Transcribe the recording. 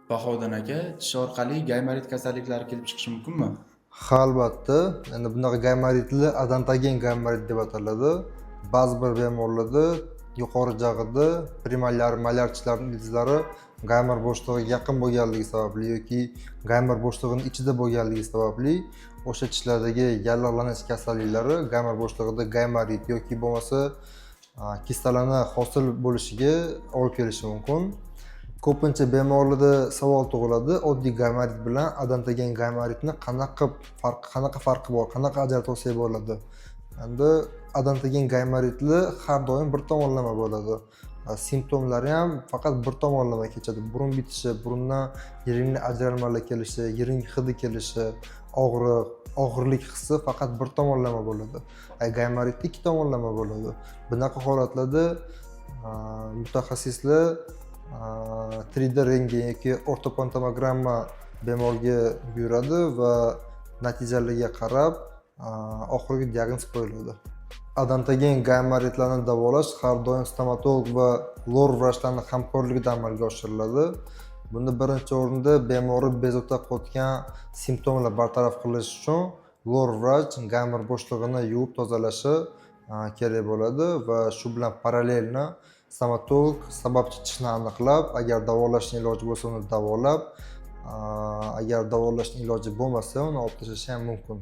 Bahodir aka, tish orqali gaymarit kasalliklari kelib chiqishi mumkinmi? Ha, albatta. Endi bunaqa gaymaritli odontogin gaymarit deb ataladi. Ba'zi bir bemorlarda yuqori jag'ida premolyar, molyar tishlarning ildizlari gaymar bo'shlig'iga yaqin bo'lganligi sababli yoki gaymar bo'shlig'ining ichida bo'lganligi sababli o'sha tishlardagi yallig'lanish kasalliklari gaymar bo'shlig'ida gaymarit yoki bo'lmasa kistalana hosil bo'lishiga olib kelishi mumkin. Ko'pincha bemorlarda savol tug'iladi, oddiy gaymarit bilan odontogin gaymaritni qanaqa farqi bor, qanaqa ajratib olsak bo'ladi? Endi odontogin gaymaritli har doim bir tomonlama bo'ladi. Simptomlari ham faqat bir tomonlama kechadi. Burun bitishi, burundan yiringli ajralmalar kelishi, yiring hidi kelishi, og'irlik hissi faqat bir tomonlama bo'ladi. Gaymaritda ikki tomonlama bo'ladi. Bunaqa holatlarda mutaxassislar 3D rentgen yoki ortopontomogramma bemorga buyuradi va natijalarga qarab oxirgi diagnoz qo'yiladi. Odontogin gaymaritlarni davolash har doim stomatolog va lor vrachlarning hamkorligida amalga oshiriladi. Bunda birinchi o'rinda bemorni bezovta qilayotgan simptomlar bartaraf qilish uchun lor vrach gaymar bo'shlig'ini yuvib tozalashi kerak bo'ladi va shu bilan parallelni stomatolog sababchi tishni aniqlab, agar davolashning iloji bo'lsa uni davolab, agar davolashning iloji bo'lmasa uni olib tashlashi ham mumkin.